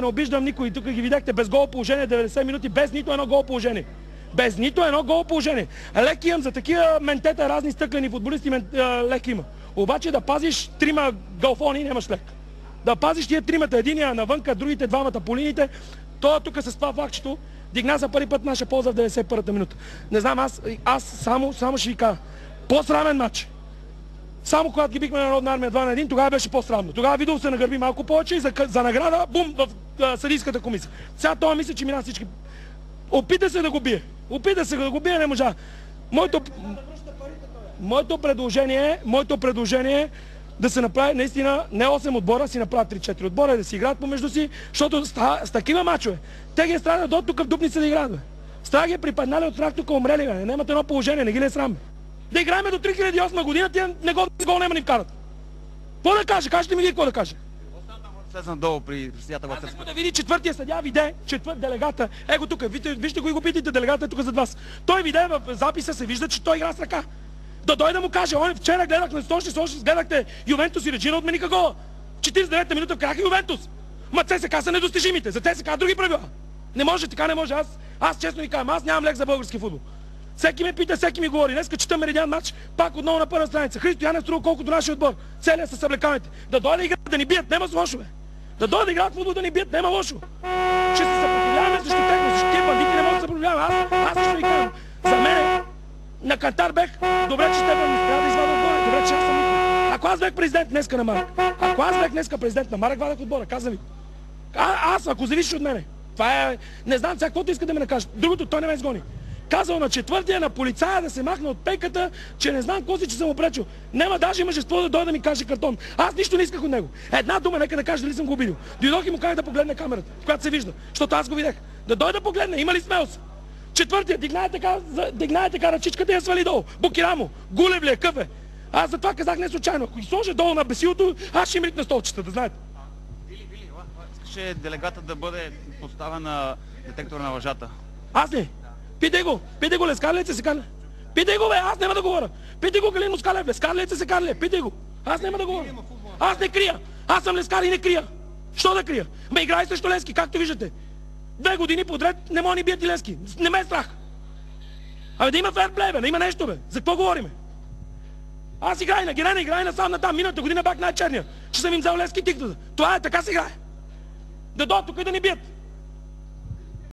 не обиждам никой. Тук ги видяхте без гол положение, 90 минути, без нито едно гол положение. Без нито едно гол положение. Лек имам за такива ментета, разни стъклени футболисти, лек има. Обаче да пазиш трима галфони, нямаш лек. Да пазиш тия тримата, единия навънка, другите двамата по линиите, то тук с това фактчето дигна за първи път наша полза в 91-та минута. Не знам, аз само ще ви кажа. По-срамен матч. Само когато ги бихме на Народна армия 2-1, тогава беше по-срамно. Тогава Видов се нагърби малко повече и за награда, бум, в съдийската комисия. Сега това мисля, че мина всички. Опита се да го бие. Не можа. Моето предложение е да се направи наистина не 8 отбора, си направят 3-4 отбора и да си играят помежду си, защото с такива мачове те ги страдат до тук в Дупница да играят. Страх ги припаднали от страх тук умрели, бе. Немат едно положение, не ги ли е срам. Да играем до 3008 година, тия гол няма ни вкарат. Какво да каже? Кажете ми ги какво да каже. Слез надолу при съдията в да види четвъртия съдия, виде, делегата. Его тук, вижте го и го питайте, делегата е тук зад вас. Той виде в записа, се вижда, че той игра с ръка. Да дойде да му каже, вчера гледах на Стоши, гледахте Ювентус и Реджина отмениха гола. 49-та минута вкараха Ювентус. Ма ЦСКА са недостижимите, за ЦСКА други правила. Не може, така не може. Аз честно ви казвам, аз нямам лек за български футбол. Всеки ме пита, всеки ми говори. Днеска чета Меридиан матч, пак отново на първа страница. Христо Янев струва колкото нашия отбор. Целият с съблеканите. Да дойде да играят, да ни бият, нема с лошо, бе. Да дойде да играят футбол, да ни бият, нема лошо. Ще се съпротивляваме срещу тях, срещу тия бандити не може да се съпротивляваме. Аз също ви казвам. За мен на Катар бех, добре, че Стефан ми трябва да извада отбора. Добре, че аз съм никой. Ако аз бех президент днеска на Марък, вадах отбора, казвам ви. Ако зависиш от мене. Това е... Не знам сега каквото иска да ме накаже. Другото, той не ме изгони. Казал на четвъртия на полицая да се махне от пейката, че не знам какво си, че съм му пречил. Нема даже мъжество да дойде да ми каже картон. Аз нищо не исках от него. Една дума, нека да каже дали съм го обидил. Дойдох и му казах да погледне камерата, в която се вижда, защото аз го видях. Да дойде да погледне, има ли смелост? Четвъртия, дигнае така ръчичката и я свали долу. Букирамо, гулев ли е, къв е? Аз затова казах не случайно. Ако ги сложа долу на бесилото, аз ще им ритна столчета, да знаете. Вили, искаше делегата да бъде поставен на детектор на лъжата. Аз ли? Питай го, Лескарлица се карле. Питай го, бе, аз няма да говоря. Питай го, Галин Москалев, Лескарлица се карле. Питай го. Аз няма да говоря. Аз не крия. Аз съм Лескар и не крия. Що да крия? Ме играй срещу Лески, както виждате. 2 години подред не мога ни бият и Лески. Не ме е страх. Абе да има ферплей, бе, да има нещо, бе. За какво говориме? Аз играй на Герена, играй на сам на там. Миналата година бях най-черния. Ще съм им взел Лески и тикта. Това е, така се играе. Да дойдат тук и да ни бият.